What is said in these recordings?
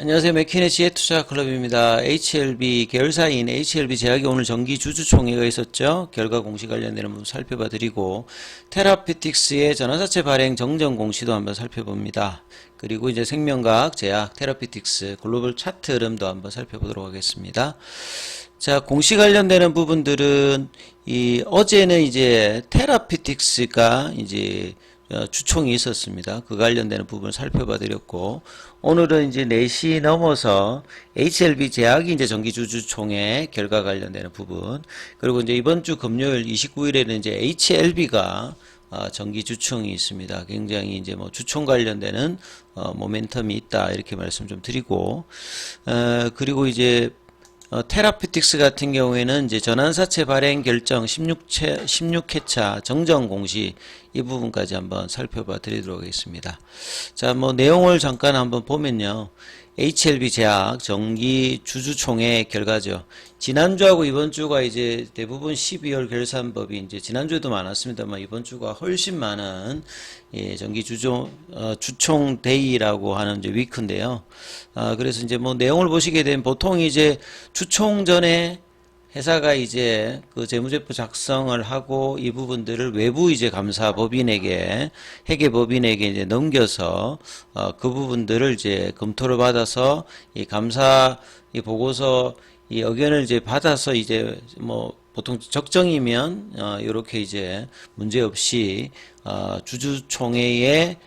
안녕하세요. 맥키네 지혜투자클럽입니다. HLB 계열사인 HLB 제약이 오늘 정기 주주총회가 있었죠. 결과 공시 관련되는 부분 살펴봐 드리고 테라피틱스의 전환사채 발행 정정 공시도 한번 살펴봅니다. 그리고 이제 생명과학 제약 테라피틱스 글로벌 차트 흐름도 한번 살펴보도록 하겠습니다. 자, 공시 관련되는 부분들은 어제는 이제 테라피틱스가 이제 주총이 있었습니다. 그 관련되는 부분을 살펴봐 드렸고, 오늘은 이제 4시 넘어서 HLB 제약이 이제 정기주주총회 결과 관련되는 부분, 그리고 이제 이번 주 금요일 29일에는 이제 HLB가 정기주총이 있습니다. 굉장히 이제 뭐 주총 관련되는 모멘텀이 있다 이렇게 말씀 좀 드리고, 그리고 이제 테라피틱스 같은 경우에는 이제 전환사채 발행 결정 16회차 정정 공시 이 부분까지 한번 살펴봐 드리도록 하겠습니다. 자, 뭐 내용을 잠깐 한번 보면요. HLB 제약 정기 주주총회 결과죠. 지난주하고 이번 주가 이제 대부분 12월 결산법이 이제 지난주에도 많았습니다만 이번 주가 훨씬 많은 정기 주총 데이라고 하는 이제 위크인데요. 그래서 이제 뭐 내용을 보시게 되면 보통 이제 주총 전에 회사가 이제 그 재무제표 작성을 하고 이 부분들을 외부 이제 감사법인에게 회계법인에게 이제 넘겨서 그 부분들을 이제 검토를 받아서 이 감사 이 보고서 이 의견을 이제 받아서 이제 뭐 보통 적정이면 이렇게 이제 문제 없이 주주총회에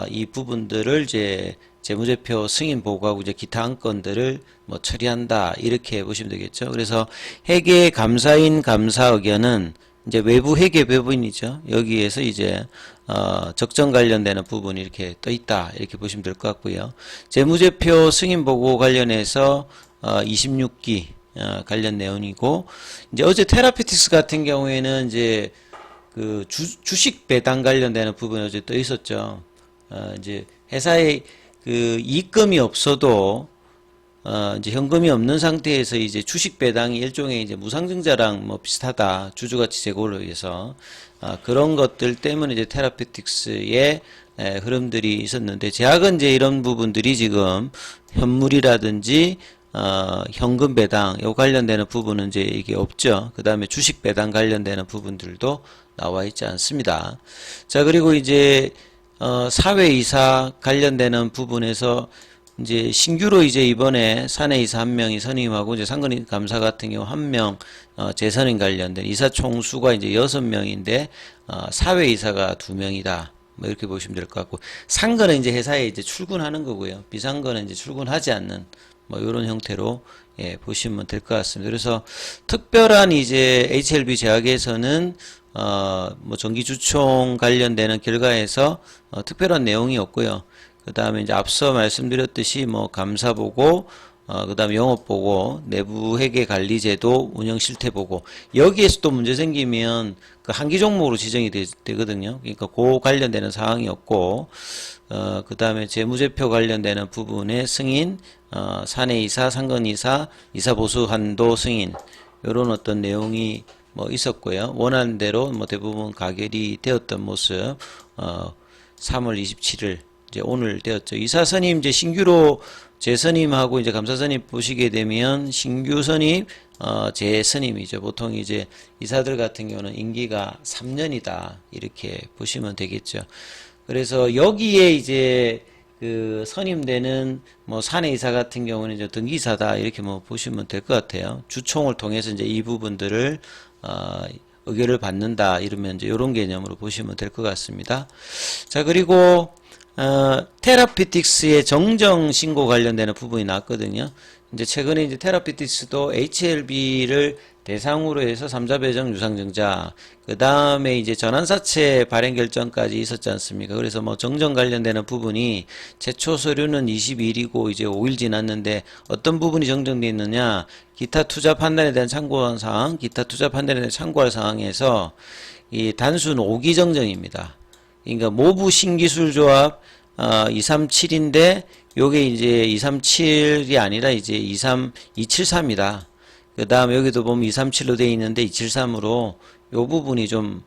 이 부분들을 이제 재무제표 승인 보고하고 이제 기타 안건들을 뭐 처리한다 이렇게 보시면 되겠죠. 그래서 회계 감사인 감사 의견은 이제 외부 회계 법인이죠. 여기에서 이제 적정 관련되는 부분이 이렇게 떠 있다 이렇게 보시면 될 것 같고요. 재무제표 승인 보고 관련해서 26기 관련 내용이고, 이제 어제 테라피틱스 같은 경우에는 이제 그 주식 배당 관련되는 부분이 어제 또 있었죠. 이제 회사의 그 이익금이 없어도 이제 현금이 없는 상태에서 이제 주식 배당이 일종의 이제 무상증자랑 뭐 비슷하다. 주주가치 제고를 위해서 그런 것들 때문에 이제 테라피틱스의 흐름들이 있었는데, 제약은 이제 이런 부분들이 지금 현물이라든지 현금 배당 요 관련되는 부분은 이제 이게 없죠. 그 다음에 주식 배당 관련되는 부분들도 나와 있지 않습니다. 자, 그리고 이제 사회이사 관련되는 부분에서 이제 신규로 이제 이번에 사내이사 1명이 선임하고 이제 상근인 감사 같은 경우 1명 재선임 관련된 이사 총수가 이제 6명인데 사회이사가 2명이다. 뭐 이렇게 보시면 될 것 같고, 상근은 이제 회사에 이제 출근하는 거고요. 비상근은 이제 출근하지 않는 뭐 이런 형태로 보시면 될 것 같습니다. 그래서 특별한 이제 HLB 제약에서는 뭐 정기주총 관련되는 결과에서 특별한 내용이 없고요. 그 다음에 이제 앞서 말씀드렸듯이 뭐 감사보고, 그 다음에 영업보고, 내부회계관리제도, 운영실태보고, 여기에서 또 문제 생기면 그 한기 종목으로 지정이 되거든요. 그러니까 그 관련되는 사항이 없고, 그 다음에 재무제표 관련되는 부분의 승인, 사내이사, 상근이사, 이사보수한도 승인, 요런 어떤 내용이 뭐 있었고요. 원하는 대로 뭐 대부분 가결이 되었던 모습, 3월 27일, 이제 오늘 되었죠. 이사 선임 이제 신규로 재선임하고 이제 감사 선임 보시게 되면 신규 선임, 재선임이죠. 보통 이제 이사들 같은 경우는 임기가 3년이다. 이렇게 보시면 되겠죠. 그래서 여기에 이제 그 선임되는 뭐 사내이사 같은 경우는 이제 등기이사다. 이렇게 뭐 보시면 될 것 같아요. 주총을 통해서 이제 이 부분들을, 의결을 받는다. 이러면 이제 이런 개념으로 보시면 될 것 같습니다. 자, 그리고 테라피틱스의 정정 신고 관련되는 부분이 나왔거든요. 이제 최근에 이제 테라피틱스도 HLB를 대상으로 해서 3자 배정 유상증자, 그 다음에 이제 전환사채 발행 결정까지 있었지 않습니까? 그래서 뭐 정정 관련되는 부분이 최초 서류는 22일이고 이제 5일 지났는데 어떤 부분이 정정되어 있느냐? 기타 투자 판단에 대한 참고한 사항, 기타 투자 판단에 대한 참고할 사항에서 이 단순 5기 정정입니다. 그러니까 모부 신기술 조합 237인데 요게 이제 237이 아니라 이제 273이다. 그 다음에 여기도 보면 237로 되어 있는데 273으로 요 부분이 좀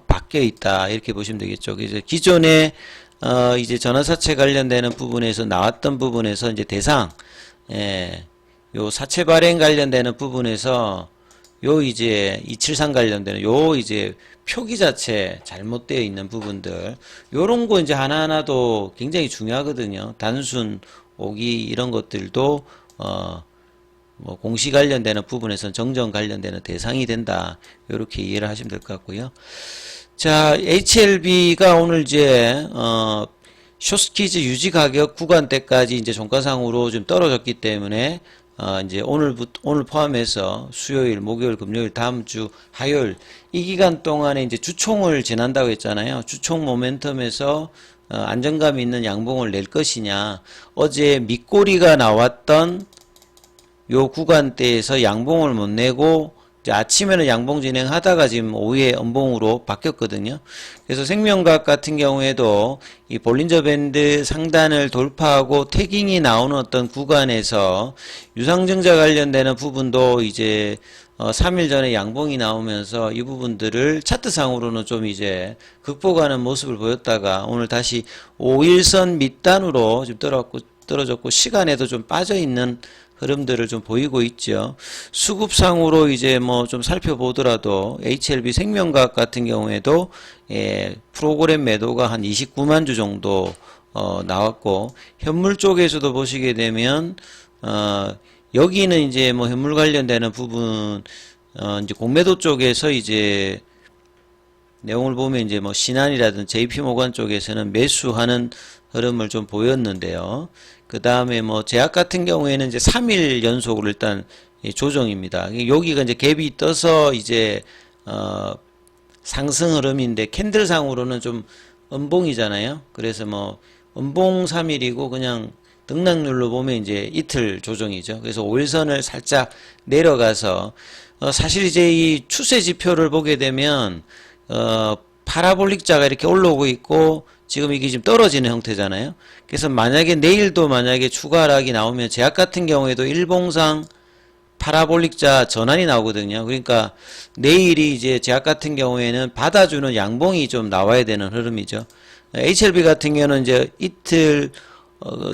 바뀌어 있다. 이렇게 보시면 되겠죠. 그래서 기존에 이제 전환사채 관련되는 부분에서 나왔던 부분에서 이제 대상, 예, 요 사채 발행 관련되는 부분에서 요 이제 273 관련되는 요 이제 표기 자체 잘못되어 있는 부분들, 요런 거 이제 하나하나도 굉장히 중요하거든요. 단순 오기 이런 것들도 뭐 공시 관련되는 부분에서는 정정 관련되는 대상이 된다. 이렇게 이해를 하시면 될 것 같고요. 자, HLB가 오늘 이제 숏스키즈 유지 가격 구간대까지 이제 종가상으로 좀 떨어졌기 때문에 이제 오늘 포함해서 수요일, 목요일, 금요일, 다음 주 화요일 이 기간 동안에 이제 주총을 지난다고 했잖아요. 주총 모멘텀에서 안정감 있는 양봉을 낼 것이냐. 어제 밑꼬리가 나왔던 요 구간대에서 양봉을 못 내고 이제 아침에는 양봉 진행하다가 지금 오후에 음봉으로 바뀌었거든요. 그래서 생명과학 같은 경우에도 이 볼린저 밴드 상단을 돌파하고 태깅이 나오는 어떤 구간에서 유상증자 관련되는 부분도 이제 3일 전에 양봉이 나오면서 이 부분들을 차트상으로는 좀 이제 극복하는 모습을 보였다가 오늘 다시 5일선 밑단으로 좀 떨어졌고 시간에도 좀 빠져있는 흐름들을 좀 보이고 있죠. 수급상으로 이제 뭐 좀 살펴보더라도 HLB 생명과학 같은 경우에도 프로그램 매도가 한 29만 주 정도 나왔고 현물 쪽에서도 보시게 되면 여기는 이제 뭐 현물 관련되는 부분 이제 공매도 쪽에서 이제 내용을 보면 이제 뭐 신한이라든 JP모간 쪽에서는 매수하는 흐름을 좀 보였는데요. 그 다음에 뭐 제약 같은 경우에는 이제 3일 연속으로 일단 조정입니다. 여기가 이제 갭이 떠서 이제 상승 흐름인데 캔들상으로는 좀 음봉이잖아요. 그래서 뭐 음봉 3일이고 그냥 등락률로 보면 이제 이틀 조정이죠. 그래서 5일선을 살짝 내려가서 사실 이제 이 추세 지표를 보게 되면 파라볼릭자가 이렇게 올라오고 있고 지금 이게 지금 떨어지는 형태잖아요. 그래서 만약에 내일도 만약에 추가 하락이 나오면 제약 같은 경우에도 일봉상 파라볼릭자 전환이 나오거든요. 그러니까 내일이 이제 제약 같은 경우에는 받아주는 양봉이 좀 나와야 되는 흐름이죠. HLB 같은 경우는 이제 이틀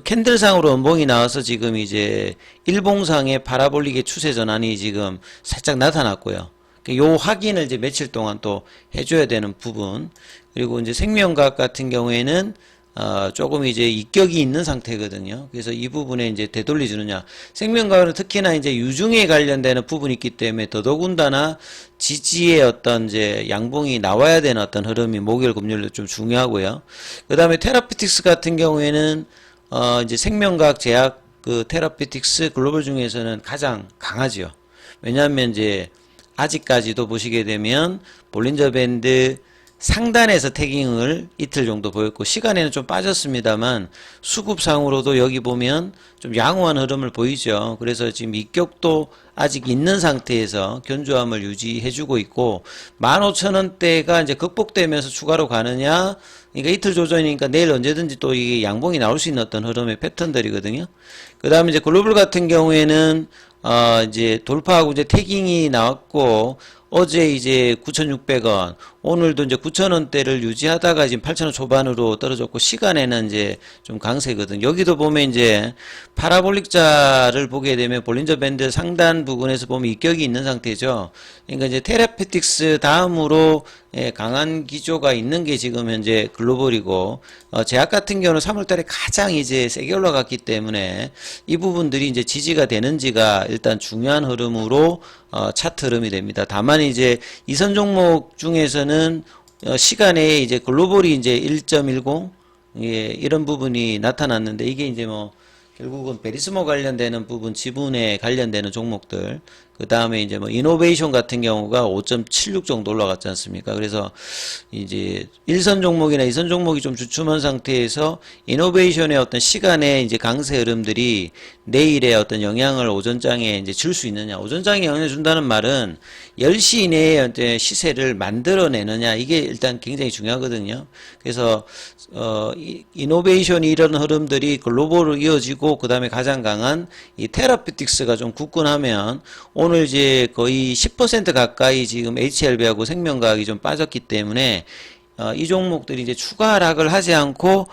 캔들상으로 음봉이 나와서 지금 이제 일봉상의 파라볼릭의 추세 전환이 지금 살짝 나타났고요. 요 확인을 이제 며칠 동안 또 해줘야 되는 부분. 그리고 이제 생명과학 같은 경우에는 조금 이제 입격이 있는 상태거든요. 그래서 이 부분에 이제 되돌려주느냐. 생명과학은 특히나 이제 유중에 관련되는 부분이 있기 때문에 더더군다나 지지의 어떤 이제 양봉이 나와야 되는 어떤 흐름이 목요일, 금요일도 좀 중요하고요. 그 다음에 테라피틱스 같은 경우에는 이제 생명과학 제약 그 테라피틱스 글로벌 중에서는 가장 강하죠. 왜냐하면 이제 아직까지도 보시게 되면 볼린저 밴드 상단에서 태깅을 이틀 정도 보였고 시간에는 좀 빠졌습니다만 수급상으로도 여기 보면 좀 양호한 흐름을 보이죠. 그래서 지금 입격도 아직 있는 상태에서 견조함을 유지해주고 있고 15,000원대가 이제 극복되면서 추가로 가느냐. 그러니까 이틀 조정이니까 내일 언제든지 또 이게 양봉이 나올 수 있는 어떤 흐름의 패턴들이거든요. 그 다음에 이제 글로벌 같은 경우에는 이제 돌파하고 이제 태깅이 나왔고 어제 이제 9,600원, 오늘도 이제 9,000원대를 유지하다가 지금 8,000원 초반으로 떨어졌고 시간에는 이제 좀 강세거든. 여기도 보면 이제 파라볼릭자를 보게 되면 볼린저 밴드 상단 부분에서 보면 입격이 있는 상태죠. 그러니까 이제 테라피틱스 다음으로 강한 기조가 있는 게 지금 현재 글로벌이고 제약 같은 경우는 3월달에 가장 이제 세게 올라갔기 때문에 이 부분들이 이제 지지가 되는지가 일단 중요한 흐름으로 차트 흐름이 됩니다. 다만 이제 이선 종목 중에서는 시간에 이제 글로벌이 이제 1.10 이런 부분이 나타났는데 이게 이제 뭐 결국은 베리스모 관련되는 부분, 지분에 관련되는 종목들, 그 다음에 이제 뭐 이노베이션 같은 경우가 5.76 정도 올라갔지 않습니까? 그래서 이제 1선 종목이나 2선 종목이 좀 주춤한 상태에서 이노베이션의 어떤 시간의 이제 강세 흐름들이 내일의 어떤 영향을 오전장에 이제 줄 수 있느냐. 오전장에 영향을 준다는 말은 10시 이내에 이제 시세를 만들어내느냐. 이게 일단 굉장히 중요하거든요. 그래서 이노베이션이 이런 흐름들이 글로벌로 이어지고 그 다음에 가장 강한 이 테라피틱스가 좀 굳건하면 오늘 이제 거의 10% 가까이 지금 HLB하고 생명과학이 좀 빠졌기 때문에 이 종목들이 이제 추가 하락을 하지 않고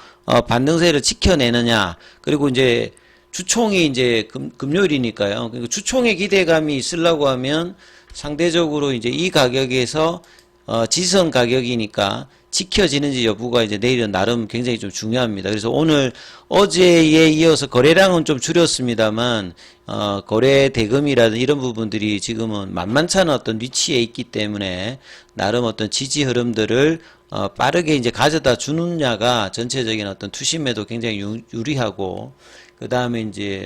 반등세를 지켜내느냐, 그리고 이제 주총이 이제 금요일이니까요. 그리고 주총의 기대감이 있으려고 하면 상대적으로 이제 이 가격에서 지지선 가격이니까 지켜지는지 여부가 이제 내일은 나름 굉장히 좀 중요합니다. 그래서 오늘 어제에 이어서 거래량은 좀 줄였습니다만 거래 대금이라든 이런 부분들이 지금은 만만치 않은 어떤 위치에 있기 때문에 나름 어떤 지지 흐름들을 빠르게 이제 가져다 주느냐가 전체적인 어떤 투심에도 굉장히 유리하고, 그 다음에 이제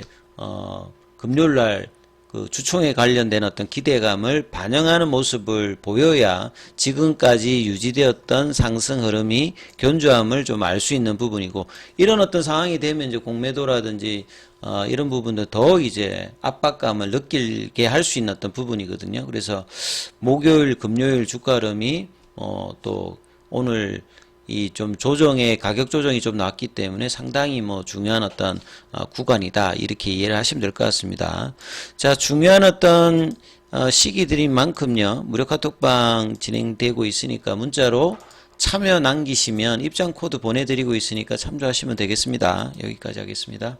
금요일 날 그 주총에 관련된 어떤 기대감을 반영하는 모습을 보여야 지금까지 유지되었던 상승 흐름이 견조함을 좀 알 수 있는 부분이고, 이런 어떤 상황이 되면 이제 공매도라든지 이런 부분도 더 이제 압박감을 느끼게 할 수 있는 어떤 부분이거든요. 그래서 목요일, 금요일 주가 흐름이 또 오늘 이 좀 가격 조정이 좀 나왔기 때문에 상당히 뭐 중요한 어떤 구간이다, 이렇게 이해를 하시면 될 것 같습니다. 자, 중요한 어떤 시기들인 만큼요, 무료 카톡방 진행되고 있으니까 문자로 참여 남기시면 입장 코드 보내드리고 있으니까 참조하시면 되겠습니다. 여기까지 하겠습니다.